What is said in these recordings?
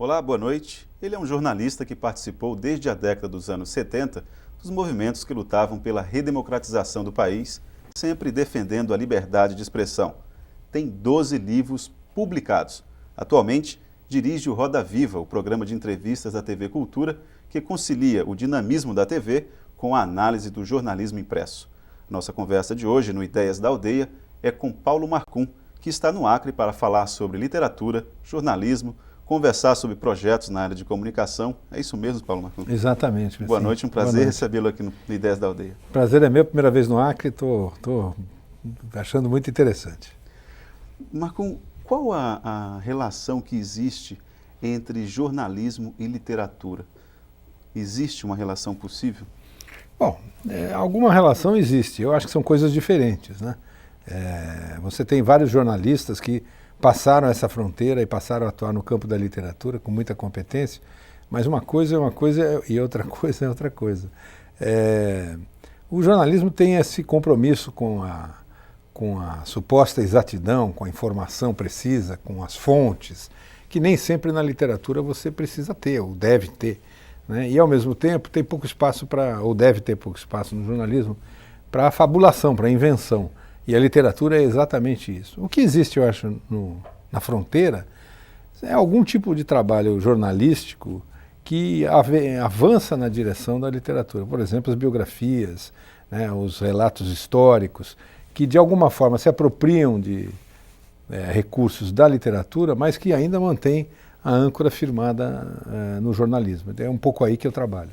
Olá, boa noite. Ele é um jornalista que participou desde a década dos anos 70 dos movimentos que lutavam pela redemocratização do país, sempre defendendo a liberdade de expressão. Tem 12 livros publicados. Atualmente, dirige o Roda Viva, o programa de entrevistas da TV Cultura, que concilia o dinamismo da TV com a análise do jornalismo impresso. Nossa conversa de hoje no Ideias da Aldeia é com Paulo Marcum, que está no Acre para falar sobre literatura, jornalismo, conversar sobre projetos na área de comunicação. É isso mesmo, Paulo Marcum? Exatamente. Boa noite, um prazer recebê-lo aqui no Ideias da Aldeia. Prazer é meu, primeira vez no Acre, estou achando muito interessante. Marcum, qual a relação que existe entre jornalismo e literatura? Existe uma relação possível? Bom, alguma relação existe, eu acho que são coisas diferentes, né? Você tem vários jornalistas que passaram essa fronteira e passaram a atuar no campo da literatura com muita competência, mas uma coisa é uma coisa e outra coisa é outra coisa. O jornalismo tem esse compromisso com a suposta exatidão, com a informação precisa, com as fontes, que nem sempre na literatura você precisa ter, ou deve ter, né? E ao mesmo tempo tem pouco espaço ou deve ter pouco espaço no jornalismo, para a fabulação, para a invenção. E a literatura é exatamente isso. O que existe, eu acho, na fronteira é algum tipo de trabalho jornalístico que avança na direção da literatura. Por exemplo, as biografias, né, os relatos históricos, que de alguma forma se apropriam de recursos da literatura, mas que ainda mantêm a âncora firmada no jornalismo. É um pouco aí que eu trabalho.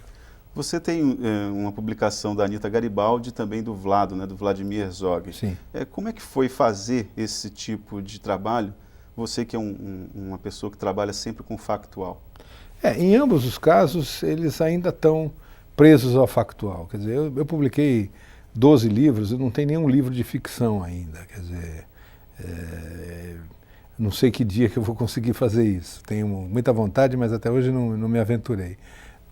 Você tem uma publicação da Anita Garibaldi e também do Vlado, né, do Vladimir Herzog. Sim. Como é que foi fazer esse tipo de trabalho? Você que é uma pessoa que trabalha sempre com factual. Em ambos os casos, eles ainda estão presos ao factual. Quer dizer, eu publiquei 12 livros e não tem nenhum livro de ficção ainda. Quer dizer, não sei que dia que eu vou conseguir fazer isso. Tenho muita vontade, mas até hoje não me aventurei.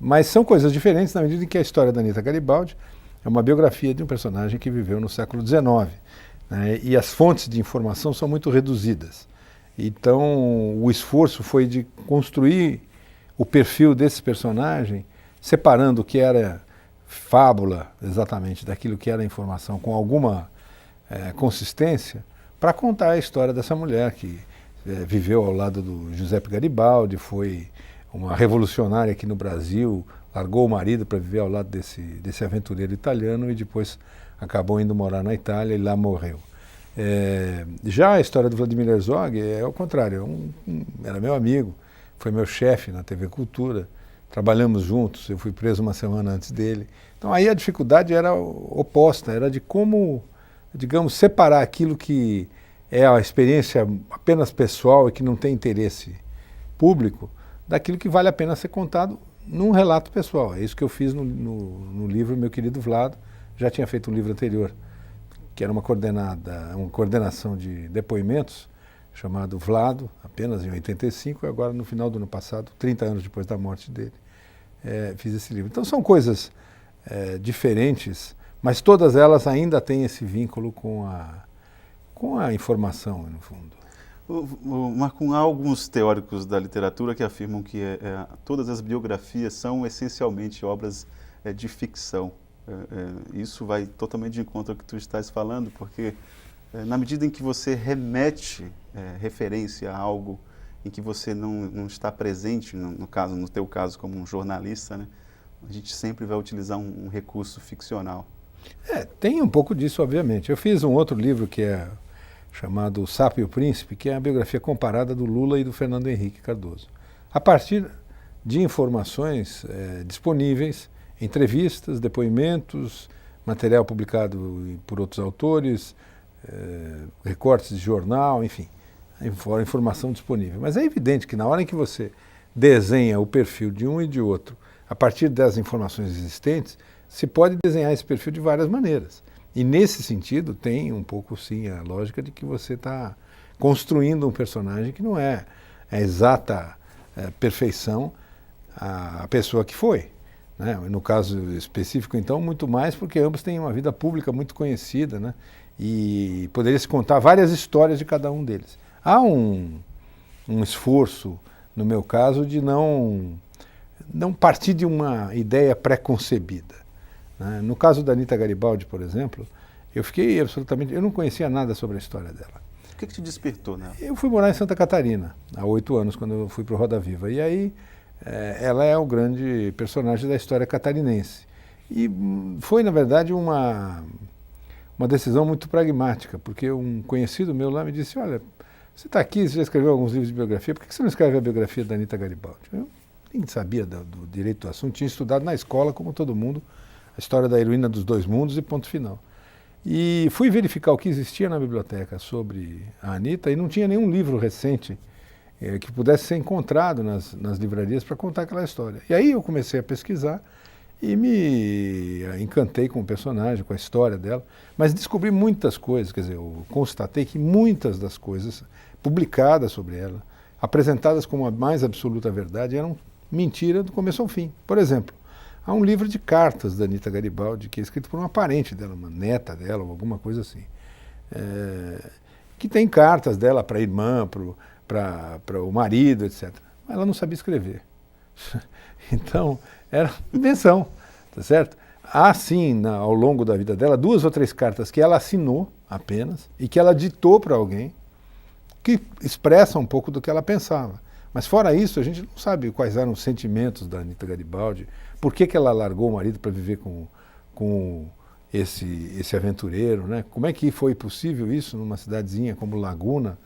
Mas são coisas diferentes na medida em que a história da Anita Garibaldi é uma biografia de um personagem que viveu no século XIX, né, e as fontes de informação são muito reduzidas. Então, o esforço foi de construir o perfil desse personagem, separando o que era fábula, exatamente, daquilo que era informação, com alguma consistência, para contar a história dessa mulher que viveu ao lado do Giuseppe Garibaldi, foi uma revolucionária aqui no Brasil, largou o marido para viver ao lado desse aventureiro italiano e depois acabou indo morar na Itália e lá morreu. Já a história do Vladimir Herzog é o contrário, era meu amigo, foi meu chefe na TV Cultura, trabalhamos juntos, eu fui preso uma semana antes dele. Então aí a dificuldade era oposta, era de como, digamos, separar aquilo que é a experiência apenas pessoal e que não tem interesse público, daquilo que vale a pena ser contado num relato pessoal. É isso que eu fiz no livro Meu Querido Vlado. Já tinha feito um livro anterior, que era uma coordenação de depoimentos, chamado Vlado, apenas em 85, e agora no final do ano passado, 30 anos depois da morte dele, fiz esse livro. Então são coisas diferentes, mas todas elas ainda têm esse vínculo com a informação, no fundo. Marcum, há alguns teóricos da literatura que afirmam que todas as biografias são essencialmente obras de ficção. Isso vai totalmente de encontro ao que tu estás falando, porque na medida em que você remete referência a algo em que você não está presente, no teu caso como um jornalista, né, a gente sempre vai utilizar um recurso ficcional. Tem um pouco disso, obviamente. Eu fiz um outro livro que é chamado O Sapo e o Príncipe, que é a biografia comparada do Lula e do Fernando Henrique Cardoso. A partir de informações disponíveis, entrevistas, depoimentos, material publicado por outros autores, recortes de jornal, enfim, informação disponível. Mas é evidente que na hora em que você desenha o perfil de um e de outro, a partir das informações existentes, se pode desenhar esse perfil de várias maneiras. E nesse sentido tem um pouco sim a lógica de que você está construindo um personagem que não é a exata perfeição a pessoa que foi, né? No caso específico então muito mais porque ambos têm uma vida pública muito conhecida, né? E poderia se contar várias histórias de cada um deles. Há um esforço no meu caso, de não partir de uma ideia pré-concebida, né? No caso da Anita Garibaldi, por exemplo, eu não conhecia nada sobre a história dela. O que te despertou nela? Eu fui morar em Santa Catarina, há 8 anos, quando eu fui para o Roda Viva. E aí, ela é o grande personagem da história catarinense. E foi, na verdade, uma decisão muito pragmática, porque um conhecido meu lá me disse, olha, você está aqui, você já escreveu alguns livros de biografia, por que você não escreve a biografia da Anita Garibaldi? Eu nem sabia do direito do assunto, tinha estudado na escola, como todo mundo, a história da heroína dos dois mundos e ponto final. E fui verificar o que existia na biblioteca sobre a Anita e não tinha nenhum livro recente que pudesse ser encontrado nas livrarias para contar aquela história. E aí eu comecei a pesquisar e me encantei com o personagem, com a história dela, mas descobri muitas coisas, quer dizer, eu constatei que muitas das coisas publicadas sobre ela, apresentadas como a mais absoluta verdade, eram mentira do começo ao fim. Por exemplo, há um livro de cartas da Anita Garibaldi, que é escrito por uma parente dela, uma neta dela, ou alguma coisa assim, que tem cartas dela para a irmã, para o marido, etc. Mas ela não sabia escrever. Então, era invenção, tá certo? Há, sim, ao longo da vida dela, 2 ou 3 cartas que ela assinou apenas e que ela ditou para alguém, que expressa um pouco do que ela pensava. Mas fora isso, a gente não sabe quais eram os sentimentos da Anita Garibaldi, por que ela largou o marido para viver com esse aventureiro, né? Como é que foi possível isso numa cidadezinha como Laguna,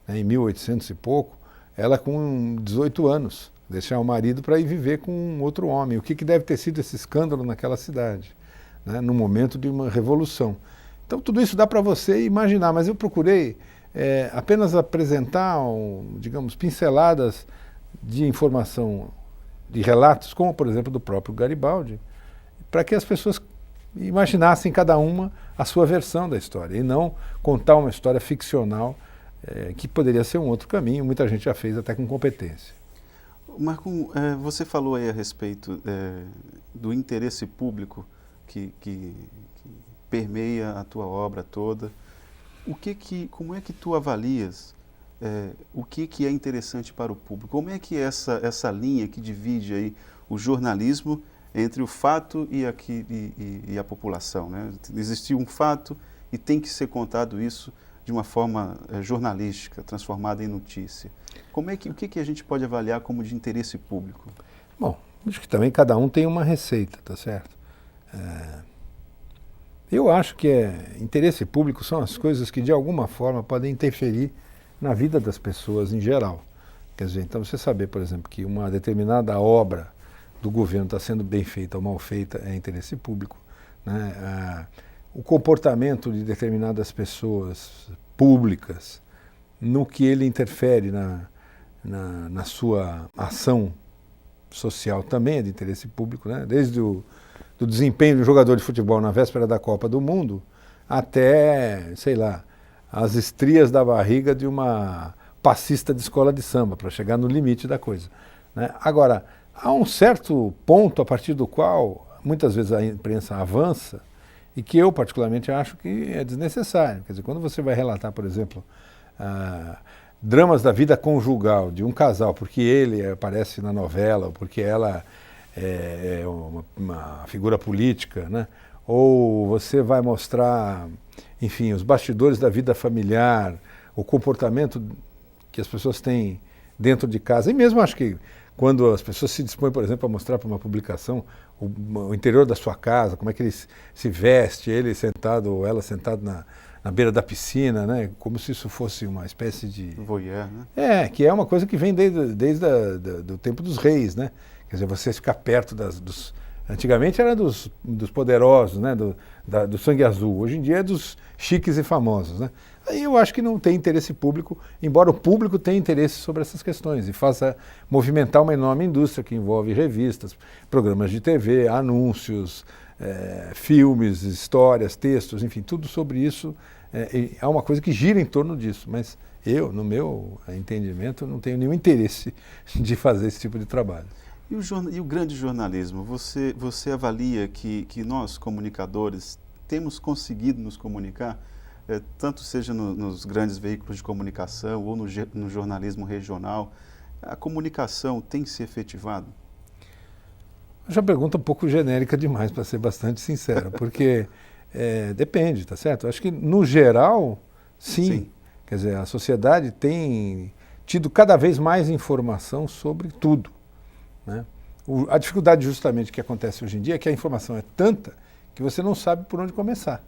né, em 1800 e pouco, ela com 18 anos, deixar o marido para ir viver com outro homem. O que deve ter sido esse escândalo naquela cidade, né, no momento de uma revolução. Então tudo isso dá para você imaginar, mas eu procurei apenas apresentar, digamos, pinceladas de informação, de relatos, como por exemplo do próprio Garibaldi, para que as pessoas imaginassem cada uma a sua versão da história, e não contar uma história ficcional que poderia ser um outro caminho, muita gente já fez até com competência. Marco, você falou aí a respeito do interesse público que permeia a tua obra toda. Como é que tu avalias o que é interessante para o público? Como é que é essa linha que divide aí o jornalismo entre o fato e a população, né? Existiu um fato e tem que ser contado isso de uma forma jornalística, transformada em notícia. O que a gente pode avaliar como de interesse público? Bom, acho que também cada um tem uma receita, tá certo? Eu acho que interesse público são as coisas que de alguma forma podem interferir na vida das pessoas em geral. Quer dizer, então você saber, por exemplo, que uma determinada obra do governo está sendo bem feita ou mal feita é interesse público, né? O comportamento de determinadas pessoas públicas, no que ele interfere na sua ação social, também é de interesse público, né? Desde do desempenho de um jogador de futebol na véspera da Copa do Mundo até, sei lá, as estrias da barriga de uma passista de escola de samba, para chegar no limite da coisa, né? Agora, há um certo ponto a partir do qual muitas vezes a imprensa avança e que eu particularmente acho que é desnecessário. Quer dizer, quando você vai relatar, por exemplo, dramas da vida conjugal de um casal, porque ele aparece na novela, ou porque ela é uma figura política, né? Ou você vai mostrar, enfim, os bastidores da vida familiar, o comportamento que as pessoas têm dentro de casa. E mesmo acho que quando as pessoas se dispõem, por exemplo, a mostrar para uma publicação o interior da sua casa, como é que ele se veste, ele sentado ou ela sentada na beira da piscina, né? Como se isso fosse uma espécie de... voyeur, né? Que é uma coisa que vem desde o tempo dos reis, né? Quer dizer, você ficar perto dos... Antigamente era dos poderosos, né? Do sangue azul. Hoje em dia é dos chiques e famosos, né? Aí eu acho que não tem interesse público, embora o público tenha interesse sobre essas questões e faça movimentar uma enorme indústria que envolve revistas, programas de TV, anúncios, filmes, histórias, textos, enfim, tudo sobre isso. É uma coisa que gira em torno disso, mas eu, no meu entendimento, não tenho nenhum interesse de fazer esse tipo de trabalho. E o grande jornalismo? Você avalia que nós, comunicadores, temos conseguido nos comunicar, tanto seja nos grandes veículos de comunicação ou no jornalismo regional, A comunicação tem se efetivado? Já pergunta um pouco genérica demais, para ser bastante sincero, porque depende, tá certo? Acho que, no geral, sim. Quer dizer, a sociedade tem tido cada vez mais informação sobre tudo, né? A dificuldade justamente que acontece hoje em dia é que a informação é tanta que você não sabe por onde começar,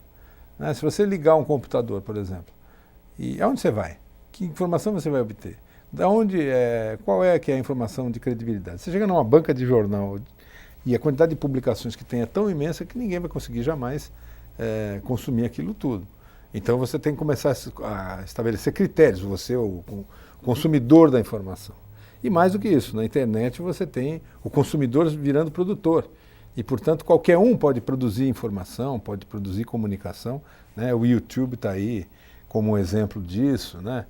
né? Se você ligar um computador, por exemplo, e aonde você vai? Que informação você vai obter? Da onde qual é que é a informação de credibilidade? Você chega numa banca de jornal e a quantidade de publicações que tem é tão imensa que ninguém vai conseguir jamais consumir aquilo tudo. Então você tem que começar a estabelecer critérios, você, o consumidor da informação. E mais do que isso, na internet você tem o consumidor virando produtor. E, portanto, qualquer um pode produzir informação, pode produzir comunicação, né? O YouTube está aí como um exemplo disso, né?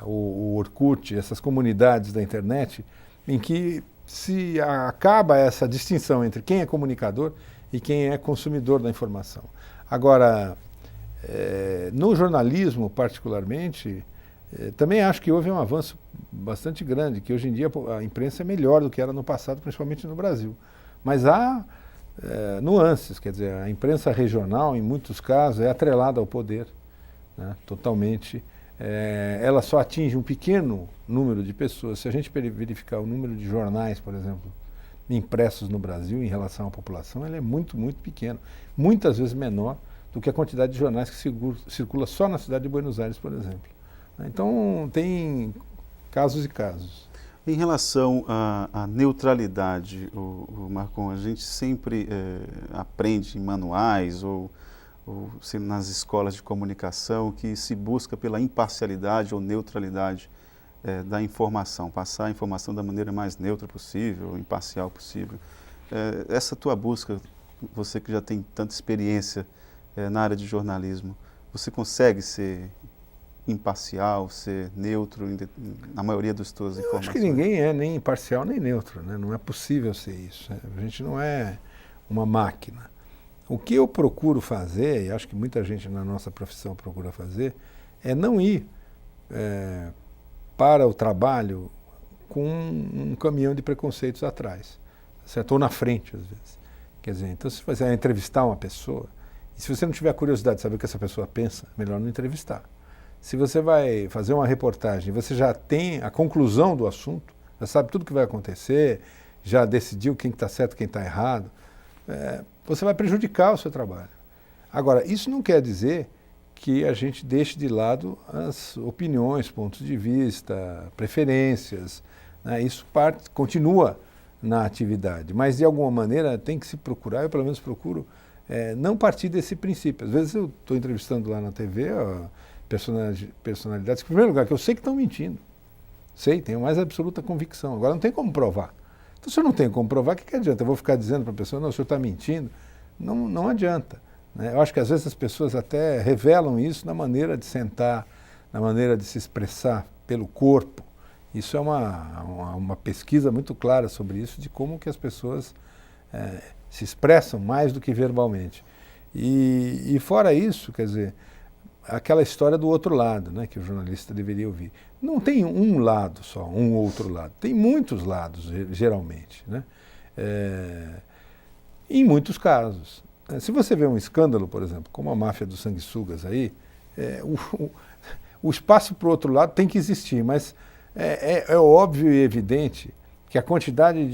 O Orkut, essas comunidades da internet, em que se acaba essa distinção entre quem é comunicador e quem é consumidor da informação. Agora, no jornalismo, particularmente, também acho que houve um avanço bastante grande, que hoje em dia a imprensa é melhor do que era no passado, principalmente no Brasil. Mas há nuances, quer dizer, a imprensa regional, em muitos casos, é atrelada ao poder, né, totalmente. Ela só atinge um pequeno número de pessoas. Se a gente verificar o número de jornais, por exemplo, impressos no Brasil em relação à população, ele é muito, muito pequeno. Muitas vezes menor do que a quantidade de jornais que circula só na cidade de Buenos Aires, por exemplo. Então, tem casos e casos. Em relação à neutralidade, Marcon, a gente sempre aprende em manuais ou nas escolas de comunicação que se busca pela imparcialidade ou neutralidade da informação, passar a informação da maneira mais neutra possível, imparcial possível. Essa tua busca, você que já tem tanta experiência na área de jornalismo, você consegue ser imparcial, ser neutro na maioria das tuas informações? Eu acho que ninguém é nem imparcial nem neutro, né? Não é possível ser isso, né? A gente não é uma máquina. O que eu procuro fazer, e acho que muita gente na nossa profissão procura fazer, é não ir para o trabalho com um caminhão de preconceitos atrás, certo? Ou na frente, às vezes. Quer dizer, então, se você vai entrevistar uma pessoa, e se você não tiver curiosidade de saber o que essa pessoa pensa, melhor não entrevistar. Se você vai fazer uma reportagem, você já tem a conclusão do assunto, já sabe tudo o que vai acontecer, já decidiu quem está certo, quem está errado, você vai prejudicar o seu trabalho. Agora, isso não quer dizer que a gente deixe de lado as opiniões, pontos de vista, preferências, né? Isso continua na atividade, mas de alguma maneira tem que se procurar, eu pelo menos procuro, não partir desse princípio. Às vezes eu estou entrevistando lá na TV personalidades que, em primeiro lugar, que eu sei que estão mentindo. Sei, tenho mais absoluta convicção. Agora não tem como provar. Então, se eu não tenho como provar, o que adianta? Eu vou ficar dizendo para a pessoa, não, o senhor está mentindo? Não, não adianta, né? Eu acho que às vezes as pessoas até revelam isso na maneira de sentar, na maneira de se expressar pelo corpo. Isso é uma pesquisa muito clara sobre isso, de como que as pessoas se expressam mais do que verbalmente. E fora isso, quer dizer, aquela história do outro lado, né, que o jornalista deveria ouvir. Não tem um lado só, um outro lado. Tem muitos lados, geralmente, né? Em muitos casos. Se você vê um escândalo, por exemplo, como a máfia dos sanguessugas aí, o espaço para o outro lado tem que existir, mas é óbvio e evidente que a quantidade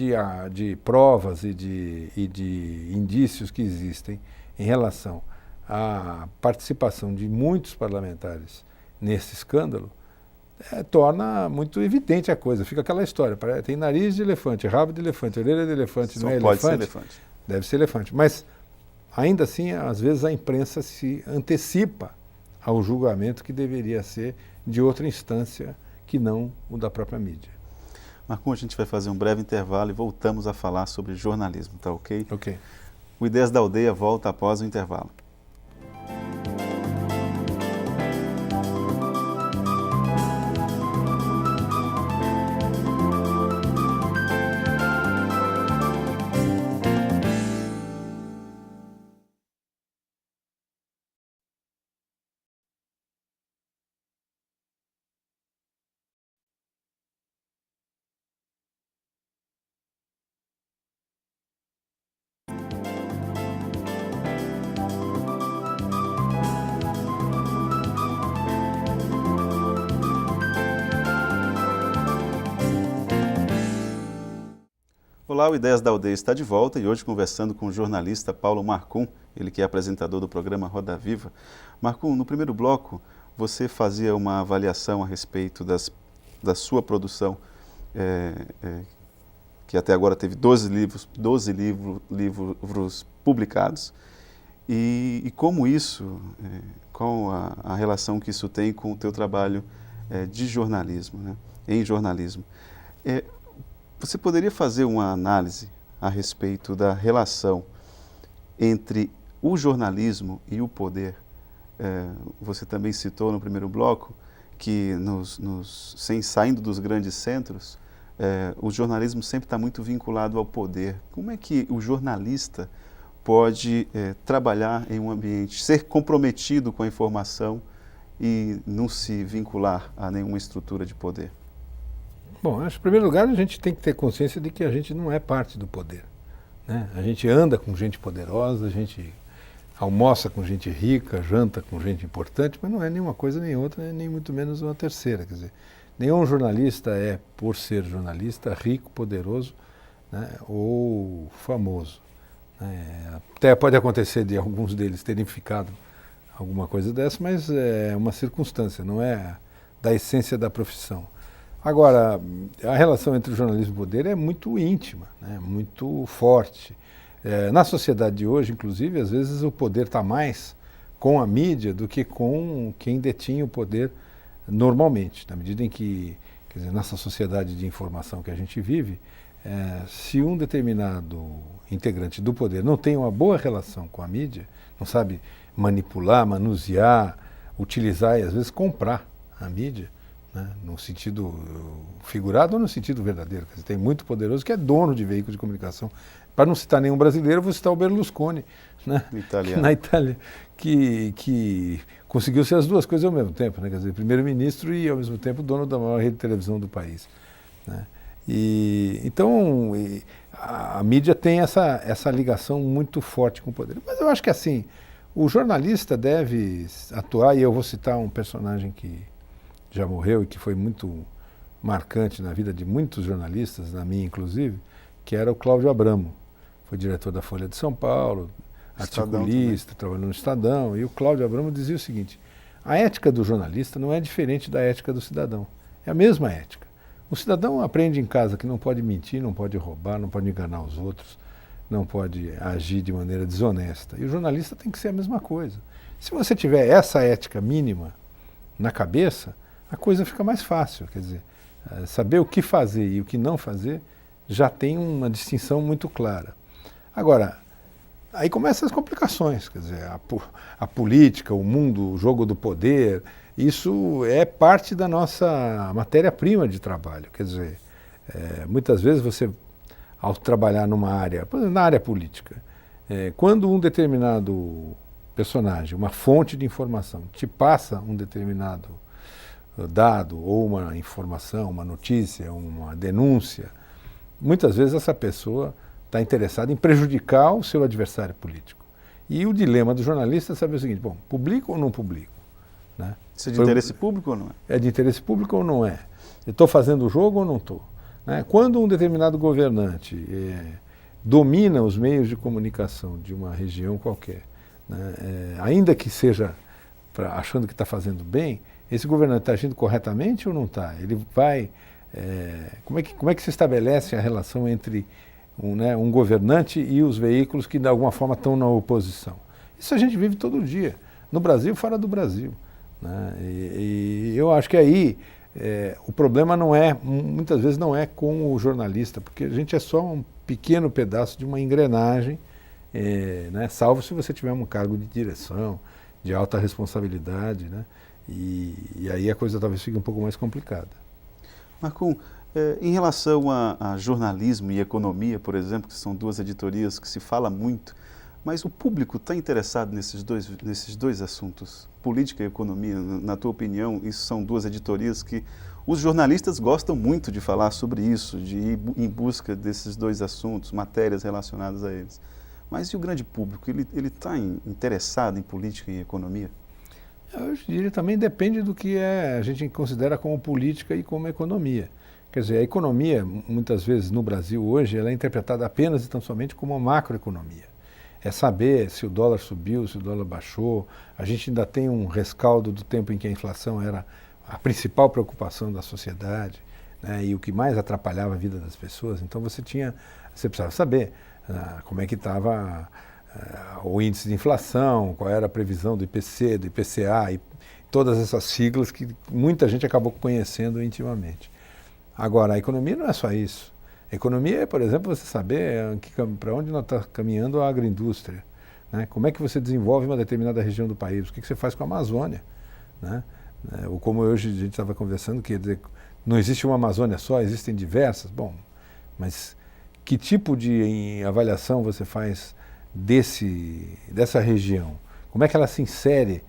de provas e de indícios que existem em relação à participação de muitos parlamentares nesse escândalo torna muito evidente a coisa. Fica aquela história, tem nariz de elefante, rabo de elefante, orelha de elefante, não é elefante? Pode ser elefante. Deve ser elefante. Mas, ainda assim, às vezes a imprensa se antecipa ao julgamento que deveria ser de outra instância que não o da própria mídia. Marcon, a gente vai fazer um breve intervalo e voltamos a falar sobre jornalismo, tá ok? Ok. O Ideias da Aldeia volta após o intervalo. Olá, o Ideias da Aldeia está de volta e hoje conversando com o jornalista Paulo Marcum, ele que é apresentador do programa Roda Viva. Marcum, no primeiro bloco você fazia uma avaliação a respeito da sua produção, que até agora teve 12 livros publicados, e como isso, qual a relação que isso tem com o teu trabalho de jornalismo, né, em jornalismo. Você poderia fazer uma análise a respeito da relação entre o jornalismo e o poder? Você também citou no primeiro bloco que, saindo dos grandes centros, o jornalismo sempre está muito vinculado ao poder. Como é que o jornalista pode trabalhar em um ambiente, ser comprometido com a informação e não se vincular a nenhuma estrutura de poder? Bom, acho que, em primeiro lugar, a gente tem que ter consciência de que a gente não é parte do poder, né? A gente anda com gente poderosa, a gente almoça com gente rica, janta com gente importante, mas não é nenhuma coisa nem outra, nem muito menos uma terceira. Quer dizer, nenhum jornalista é, por ser jornalista, rico, poderoso, né, ou famoso, né? Até pode acontecer de alguns deles terem ficado alguma coisa dessa, mas é uma circunstância, não é da essência da profissão. Agora, a relação entre o jornalismo e o poder é muito íntima, né, muito forte. Na sociedade de hoje, inclusive, às vezes o poder está mais com a mídia do que com quem detinha o poder normalmente. Na medida em que, quer dizer, nessa sociedade de informação que a gente vive, se um determinado integrante do poder não tem uma boa relação com a mídia, não sabe manipular, manusear, utilizar e às vezes comprar a mídia, né, no sentido figurado ou no sentido verdadeiro. Quer dizer, tem muito poderoso que é dono de veículos de comunicação. Para não citar nenhum brasileiro, eu vou citar o Berlusconi, né, na Itália, que conseguiu ser as duas coisas ao mesmo tempo, né, quer dizer, primeiro-ministro e ao mesmo tempo dono da maior rede de televisão do país, né. Então, a mídia tem essa ligação muito forte com o poder. Mas eu acho que assim, o jornalista deve atuar, e eu vou citar um personagem que já morreu e que foi muito marcante na vida de muitos jornalistas, na minha inclusive, que era o Cláudio Abramo. Foi diretor da Folha de São Paulo, articulista, trabalhou no Estadão, e o Cláudio Abramo dizia o seguinte: a ética do jornalista não é diferente da ética do cidadão, é a mesma ética. O cidadão aprende em casa que não pode mentir, não pode roubar, não pode enganar os outros, não pode agir de maneira desonesta. E o jornalista tem que ser a mesma coisa. Se você tiver essa ética mínima na cabeça, a coisa fica mais fácil. Quer dizer, saber o que fazer e o que não fazer já tem uma distinção muito clara. Agora, aí começam as complicações, quer dizer, a política, o mundo, o jogo do poder, isso é parte da nossa matéria-prima de trabalho. Quer dizer, muitas vezes você, ao trabalhar numa área, por exemplo, na área política, quando um determinado personagem, uma fonte de informação, te passa um determinado dado, ou uma informação, uma notícia, uma denúncia, muitas vezes essa pessoa está interessada em prejudicar o seu adversário político. E o dilema do jornalista é saber o seguinte: bom, publico ou não publico? Né? Isso é de interesse público ou não é? É de interesse público ou não é? Eu estou fazendo o jogo ou não estou? Né? Quando um determinado governante domina os meios de comunicação de uma região qualquer, né, ainda que seja achando que está fazendo bem, esse governante está agindo corretamente ou não está? Ele vai... como é que se estabelece a relação entre um governante e os veículos que de alguma forma estão na oposição? Isso a gente vive todo dia, no Brasil e fora do Brasil, né? E eu acho que aí o problema muitas vezes não é com o jornalista, porque a gente é só um pequeno pedaço de uma engrenagem, né? Salvo se você tiver um cargo de direção, de alta responsabilidade, né? E aí a coisa talvez fique um pouco mais complicada. Marcum, em relação a jornalismo e economia, por exemplo, que são duas editorias que se fala muito, mas o público está interessado nesses dois assuntos, política e economia? Na tua opinião, isso são duas editorias que os jornalistas gostam muito de falar sobre isso, de ir em busca desses dois assuntos, matérias relacionadas a eles. Mas e o grande público? Ele está interessado em política e economia? Eu diria também depende do que a gente considera como política e como economia. Quer dizer, a economia, muitas vezes no Brasil hoje, ela é interpretada apenas e tão somente como uma macroeconomia. É saber se o dólar subiu, se o dólar baixou. A gente ainda tem um rescaldo do tempo em que a inflação era a principal preocupação da sociedade, né, e o que mais atrapalhava a vida das pessoas. Então você precisava saber como é que estava o índice de inflação, qual era a previsão do IPC, do IPCA e todas essas siglas que muita gente acabou conhecendo intimamente. Agora, a economia não é só isso. A economia é, por exemplo, você saber para onde nós está caminhando a agroindústria, né? Como é que você desenvolve uma determinada região do país, o que você faz com a Amazônia, né? Ou como hoje a gente estava conversando, que não existe uma Amazônia só, existem diversas. Bom, mas que tipo de avaliação você faz dessa região? Como é que ela se insere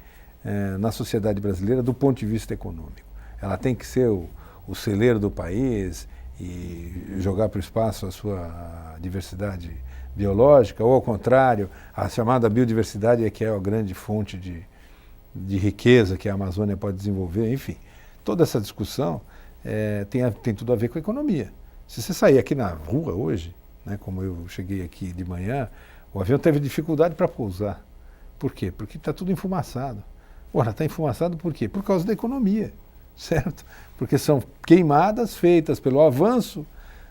na sociedade brasileira do ponto de vista econômico? Ela tem que ser o celeiro do país e jogar para o espaço a sua diversidade biológica, ou ao contrário, a chamada biodiversidade é que é a grande fonte de riqueza que a Amazônia pode desenvolver. Enfim, toda essa discussão tem tudo a ver com a economia. Se você sair aqui na rua hoje, né, como eu cheguei aqui de manhã, o avião teve dificuldade para pousar. Por quê? Porque está tudo enfumaçado. Ora, está enfumaçado por quê? Por causa da economia, certo? Porque são queimadas feitas pelo avanço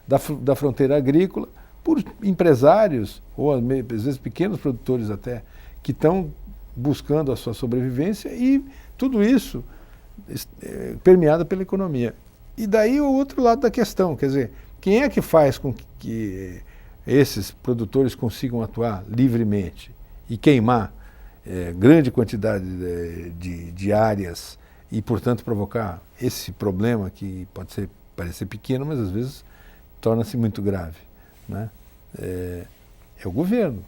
da fronteira agrícola por empresários, ou às vezes pequenos produtores até, que estão buscando a sua sobrevivência, e tudo isso permeado pela economia. E daí o outro lado da questão, quer dizer, quem é que faz com que esses produtores consigam atuar livremente e queimar grande quantidade de áreas e, portanto, provocar esse problema que pode parecer pequeno, mas às vezes torna-se muito grave, né? É o governo.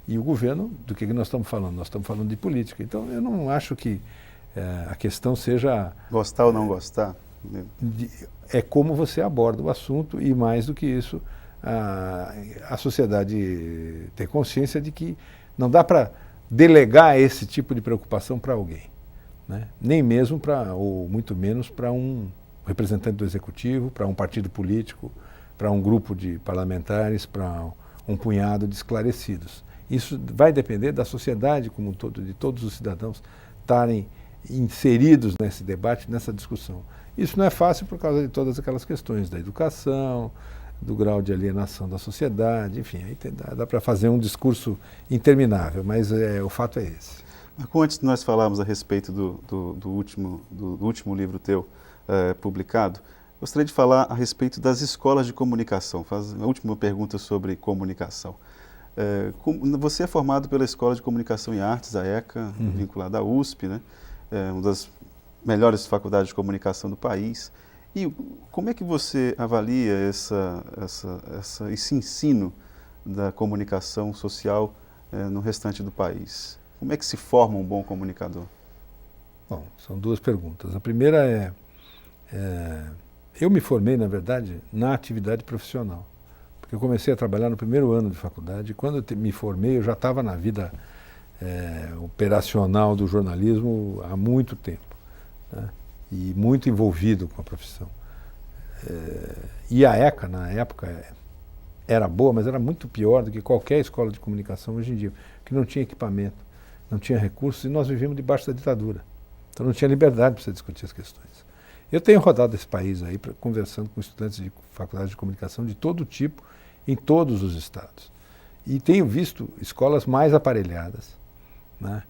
E o governo, do que nós estamos falando? Nós estamos falando de política. Então, eu não acho que a questão seja... Gostar ou não gostar? É como você aborda o assunto, e mais do que isso, a sociedade ter consciência de que não dá para delegar esse tipo de preocupação para alguém, né? Nem mesmo ou muito menos para um representante do executivo, para um partido político, para um grupo de parlamentares, para um punhado de esclarecidos. Isso vai depender da sociedade como um todo, de todos os cidadãos estarem inseridos nesse debate, nessa discussão. Isso não é fácil por causa de todas aquelas questões da educação, do grau de alienação da sociedade, enfim, aí dá para fazer um discurso interminável, mas o fato é esse. Marco, antes de nós falarmos a respeito do último livro teu publicado, gostaria de falar a respeito das escolas de comunicação. Faz a última pergunta sobre comunicação. Você é formado pela Escola de Comunicação e Artes, a ECA, vinculada à USP, né? Uma das melhores faculdades de comunicação do país. E como é que você avalia esse ensino da comunicação social no restante do país? Como é que se forma um bom comunicador? Bom, são duas perguntas. A primeira eu me formei, na verdade, na atividade profissional. Porque eu comecei a trabalhar no primeiro ano de faculdade, e quando eu me formei, eu já estava na vida operacional do jornalismo há muito tempo, né? E muito envolvido com a profissão. E a ECA, na época, era boa, mas era muito pior do que qualquer escola de comunicação hoje em dia, porque não tinha equipamento, não tinha recursos, e nós vivíamos debaixo da ditadura. Então não tinha liberdade para você discutir as questões. Eu tenho rodado esse país aí conversando com estudantes de faculdades de comunicação de todo tipo, em todos os estados. E tenho visto escolas mais aparelhadas, né?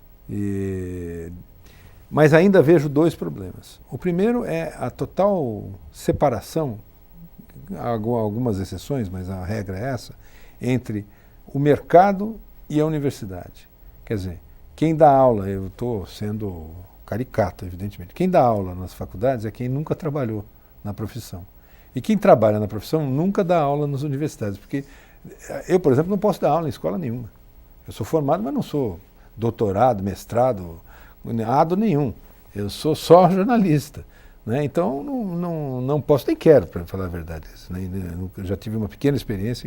Mas ainda vejo dois problemas. O primeiro é a total separação, algumas exceções, mas a regra é essa, entre o mercado e a universidade. Quer dizer, quem dá aula, eu estou sendo caricato, evidentemente, quem dá aula nas faculdades é quem nunca trabalhou na profissão. E quem trabalha na profissão nunca dá aula nas universidades, porque eu, por exemplo, não posso dar aula em escola nenhuma. Eu sou formado, mas não sou doutorado, mestrado, nada nenhum. Eu sou só jornalista, né? Então não posso, nem quero, para falar a verdade. Eu já tive uma pequena experiência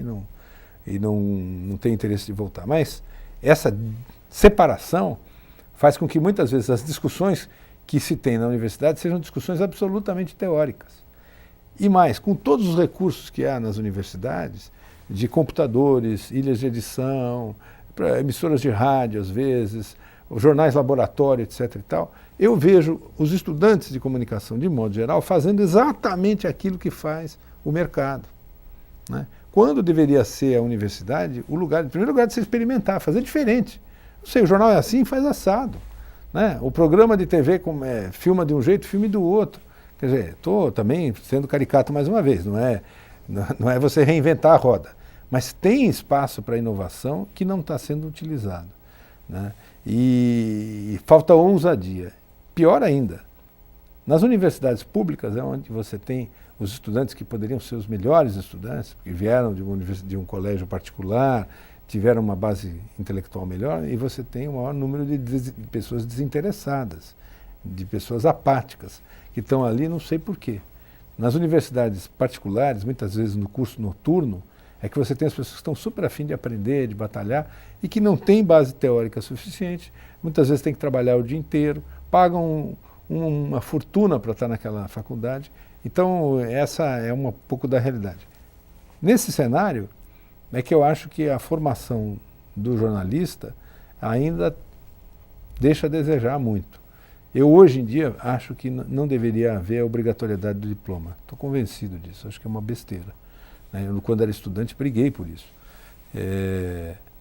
e não tenho interesse de voltar. Mas essa separação faz com que muitas vezes as discussões que se tem na universidade sejam discussões absolutamente teóricas. E mais, com todos os recursos que há nas universidades, de computadores, ilhas de edição, emissoras de rádio às vezes, jornais laboratório, etc. e tal, eu vejo os estudantes de comunicação, de modo geral, fazendo exatamente aquilo que faz o mercado, né? Quando deveria ser a universidade o lugar, em primeiro lugar, de se experimentar, fazer diferente. Não sei, o jornal é assim, faz assado, né? O programa de TV filma de um jeito, filme do outro. Quer dizer, estou também sendo caricato mais uma vez, não é você reinventar a roda, mas tem espaço para inovação que não está sendo utilizado, né? E falta ousadia. Pior ainda, nas universidades públicas é onde você tem os estudantes que poderiam ser os melhores estudantes, porque vieram de um colégio particular, tiveram uma base intelectual melhor, e você tem o maior número de pessoas desinteressadas, de pessoas apáticas, que estão ali não sei porquê. Nas universidades particulares, muitas vezes no curso noturno, é que você tem as pessoas que estão super afim de aprender, de batalhar, e que não têm base teórica suficiente, muitas vezes têm que trabalhar o dia inteiro, pagam uma fortuna para estar naquela faculdade. Então, essa é um pouco da realidade. Nesse cenário, é que eu acho que a formação do jornalista ainda deixa a desejar muito. Eu, hoje em dia, acho que não deveria haver a obrigatoriedade do diploma. Estou convencido disso, acho que é uma besteira, né? Eu, quando era estudante, briguei por isso.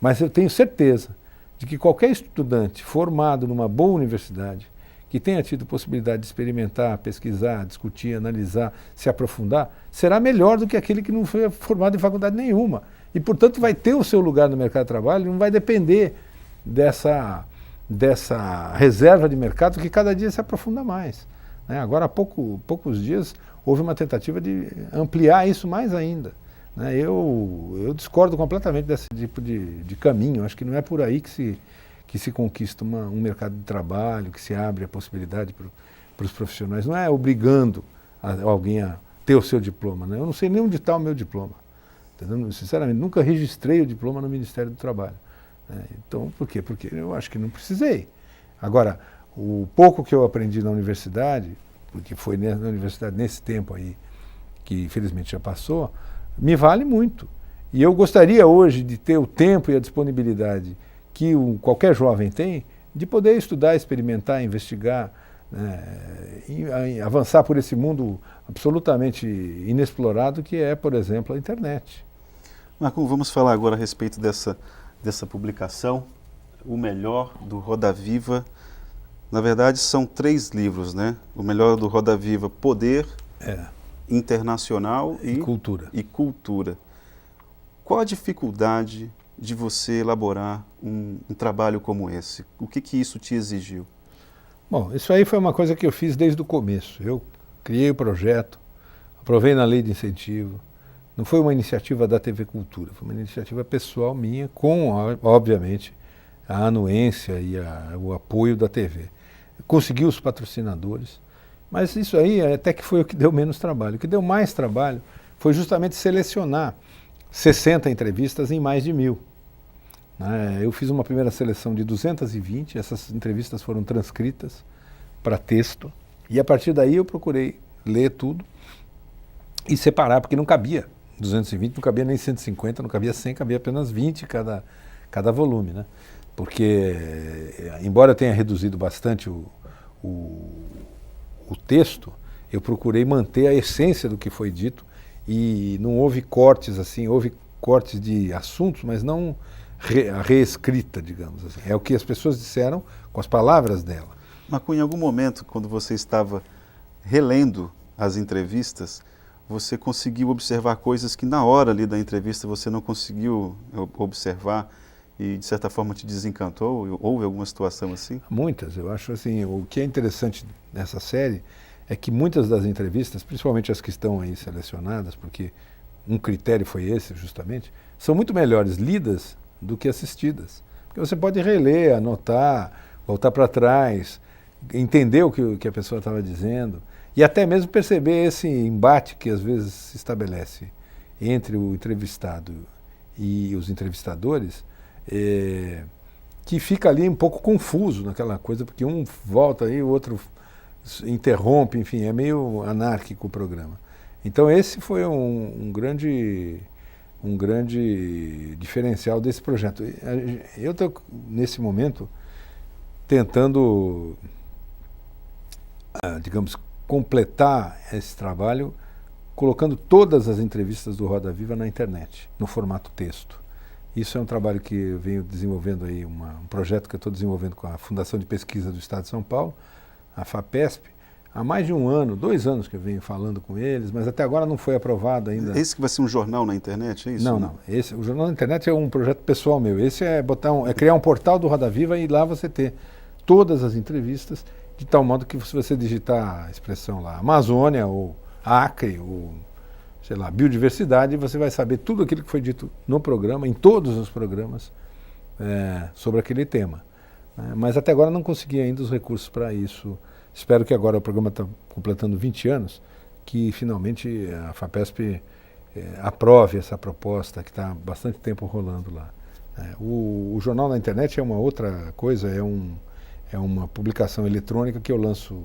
Mas eu tenho certeza de que qualquer estudante formado numa boa universidade, que tenha tido possibilidade de experimentar, pesquisar, discutir, analisar, se aprofundar, será melhor do que aquele que não foi formado em faculdade nenhuma. E, portanto, vai ter o seu lugar no mercado de trabalho, não vai depender dessa reserva de mercado que cada dia se aprofunda mais, né? Agora, há poucos dias, houve uma tentativa de ampliar isso mais ainda, né? Eu discordo completamente desse tipo de caminho. Acho que não é por aí que se conquista um mercado de trabalho, que se abre a possibilidade para os profissionais. Não é obrigando alguém a ter o seu diploma, né? Eu não sei nem onde está o meu diploma. Entendeu? Sinceramente, nunca registrei o diploma no Ministério do Trabalho, né? Então, por quê? Porque eu acho que não precisei. Agora, o pouco que eu aprendi na universidade, porque foi na universidade nesse tempo aí, que infelizmente já passou, me vale muito. E eu gostaria hoje de ter o tempo e a disponibilidade que qualquer jovem tem, de poder estudar, experimentar, investigar, né, e avançar por esse mundo absolutamente inexplorado que é, por exemplo, a internet. Marco, vamos falar agora a respeito dessa publicação, O Melhor do Roda Viva. Na verdade, são 3 livros, né? O Melhor do Roda Viva, Poder, Internacional e Cultura. Qual a dificuldade de você elaborar um trabalho como esse? O que isso te exigiu? Bom, isso aí foi uma coisa que eu fiz desde o começo. Eu criei o projeto, aprovei na lei de incentivo. Não foi uma iniciativa da TV Cultura, foi uma iniciativa pessoal minha, com, obviamente, a anuência e o apoio da TV. Consegui os patrocinadores, mas isso aí até que foi o que deu menos trabalho. O que deu mais trabalho foi justamente selecionar 60 entrevistas em mais de 1000. Eu fiz uma primeira seleção de 220, essas entrevistas foram transcritas para texto, e a partir daí eu procurei ler tudo e separar, porque não cabia 220, não cabia nem 150, não cabia 100, cabia apenas 20 cada volume, né? Porque, embora eu tenha reduzido bastante o texto, eu procurei manter a essência do que foi dito, e não houve cortes assim, houve cortes de assuntos, mas não a reescrita, digamos assim. É o que as pessoas disseram com as palavras dela. Marco, em algum momento, quando você estava relendo as entrevistas, você conseguiu observar coisas que na hora ali da entrevista você não conseguiu observar e de certa forma te desencantou? Houve alguma situação assim? Muitas. Eu acho assim, o que é interessante nessa série é que muitas das entrevistas, principalmente as que estão aí selecionadas, porque um critério foi esse justamente, são muito melhores lidas do que assistidas. Porque você pode reler, anotar, voltar para trás, entender o que a pessoa estava dizendo e até mesmo perceber esse embate que às vezes se estabelece entre o entrevistado e os entrevistadores, que fica ali um pouco confuso naquela coisa, porque um volta aí, o outro interrompe, enfim, é meio anárquico o programa. Então esse foi um grande diferencial desse projeto. Eu estou, nesse momento, tentando, digamos, completar esse trabalho, colocando todas as entrevistas do Roda Viva na internet, no formato texto. Isso é um trabalho que eu venho desenvolvendo aí, um projeto que eu estou desenvolvendo com a Fundação de Pesquisa do Estado de São Paulo, a FAPESP, há mais de 1 ano, 2 anos que eu venho falando com eles, mas até agora não foi aprovado ainda. Esse que vai ser um jornal na internet, é isso? Não. O jornal na internet é um projeto pessoal meu. Esse é criar um portal do Roda Viva e lá você ter todas as entrevistas, de tal modo que se você digitar a expressão lá, Amazônia ou Acre ou, sei lá, biodiversidade, você vai saber tudo aquilo que foi dito no programa, em todos os programas, sobre aquele tema. Mas até agora não consegui ainda os recursos para isso. Espero que agora o programa está completando 20 anos, que finalmente a FAPESP aprove essa proposta que está há bastante tempo rolando lá. O jornal na internet é uma outra coisa, é uma publicação eletrônica que eu lanço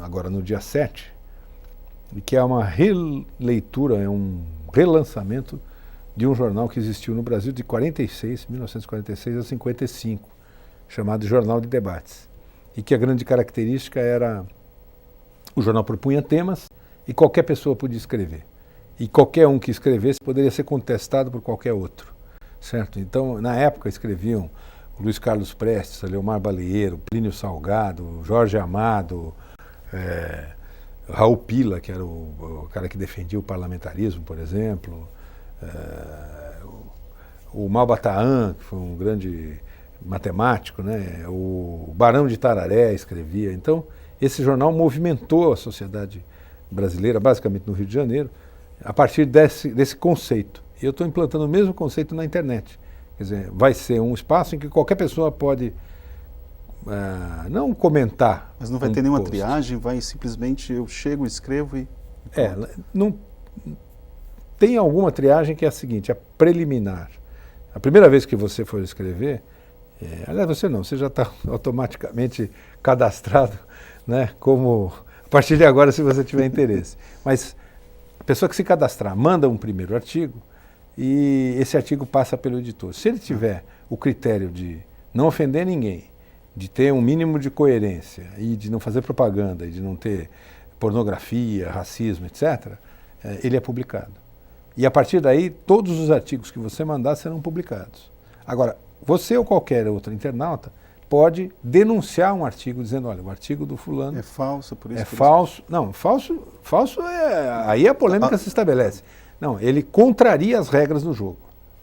agora no dia 7, e que é uma releitura, é um relançamento de um jornal que existiu no Brasil de 1946 a 55, chamado Jornal de Debates. E que a grande característica era, o jornal propunha temas e qualquer pessoa podia escrever. E qualquer um que escrevesse poderia ser contestado por qualquer outro, certo? Então, na época escreviam o Luiz Carlos Prestes, Leomar Baleiro, Plínio Salgado, Jorge Amado, Raul Pila, que era o cara que defendia o parlamentarismo, por exemplo, o Malbataan, que foi um grande matemático, né? O Barão de Tararé escrevia. Então, esse jornal movimentou a sociedade brasileira, basicamente no Rio de Janeiro, a partir desse conceito. E eu estou implantando o mesmo conceito na internet. Quer dizer, vai ser um espaço em que qualquer pessoa pode, não comentar. Mas não vai ter nenhuma triagem, vai simplesmente, eu chego, escrevo e... não, tem alguma triagem que é a seguinte, a preliminar. A primeira vez que você for escrever, aliás, você já está automaticamente cadastrado, né, como, a partir de agora, se você tiver interesse. Mas a pessoa que se cadastrar manda um primeiro artigo e esse artigo passa pelo editor. Se ele tiver o critério de não ofender ninguém, de ter um mínimo de coerência e de não fazer propaganda, e de não ter pornografia, racismo, etc., ele é publicado. E a partir daí, todos os artigos que você mandar serão publicados. Agora, você ou qualquer outro internauta pode denunciar um artigo dizendo, olha, o artigo do fulano é falso, por isso. É falso. Não, falso aí a polêmica se estabelece. Não, ele contraria as regras do jogo.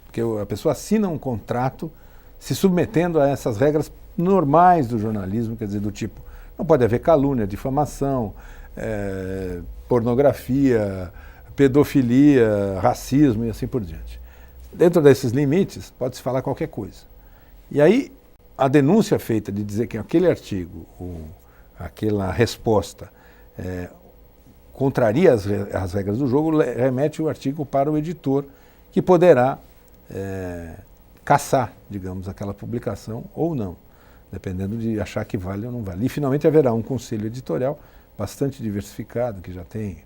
Porque a pessoa assina um contrato se submetendo a essas regras normais do jornalismo, quer dizer, do tipo, não pode haver calúnia, difamação, pornografia, pedofilia, racismo e assim por diante. Dentro desses limites, pode-se falar qualquer coisa. E aí, a denúncia feita de dizer que aquele artigo, aquela resposta, contraria as regras do jogo, remete o artigo para o editor, que poderá cassar, digamos, aquela publicação ou não, dependendo de achar que vale ou não vale. E, finalmente, haverá um conselho editorial bastante diversificado, que já tem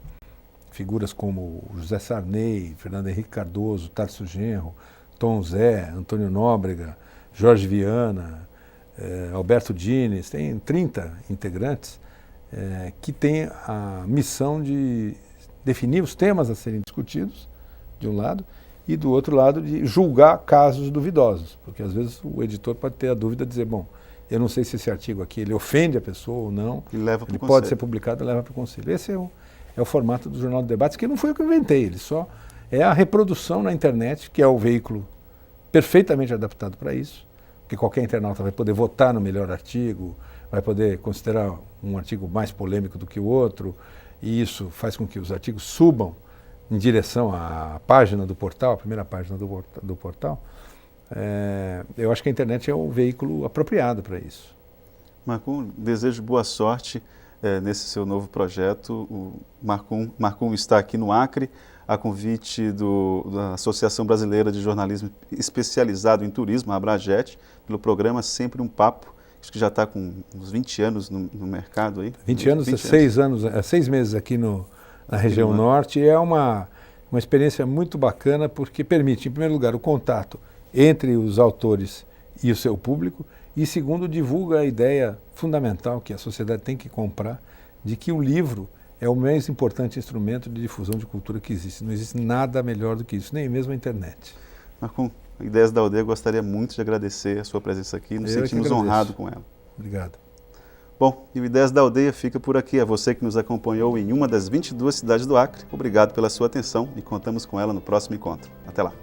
figuras como José Sarney, Fernando Henrique Cardoso, Tarso Genro, Tom Zé, Antônio Nóbrega, Jorge Viana, Alberto Dines, tem 30 integrantes que têm a missão de definir os temas a serem discutidos, de um lado, e do outro lado de julgar casos duvidosos, porque às vezes o editor pode ter a dúvida de dizer, bom, eu não sei se esse artigo aqui ele ofende a pessoa ou não, ele pode ser publicado e leva para o conselho. Esse é o formato do Jornal de Debates, que não foi eu que inventei, ele só é a reprodução na internet, que é o veículo perfeitamente adaptado para isso, que qualquer internauta vai poder votar no melhor artigo, vai poder considerar um artigo mais polêmico do que o outro, e isso faz com que os artigos subam em direção à página do portal, a primeira página do portal. Eu acho que a internet é o veículo apropriado para isso. Marcum, desejo boa sorte nesse seu novo projeto. O Marcum está aqui no Acre, a convite da Associação Brasileira de Jornalismo Especializado em Turismo, a Abrajet, pelo programa Sempre um Papo, acho que já está com uns 20 anos no mercado aí. 20 anos, 6 anos, 6 meses aqui no na região norte. E é uma experiência muito bacana porque permite, em primeiro lugar, o contato entre os autores e o seu público e, segundo, divulga a ideia fundamental que a sociedade tem que comprar de que o livro é o mais importante instrumento de difusão de cultura que existe. Não existe nada melhor do que isso, nem mesmo a internet. Marcon, Ideias da Aldeia, eu gostaria muito de agradecer a sua presença aqui, nos sentimos honrados com ela. Obrigado. Bom, e o Ideias da Aldeia fica por aqui. A você que nos acompanhou em uma das 22 cidades do Acre, obrigado pela sua atenção e contamos com ela no próximo encontro. Até lá.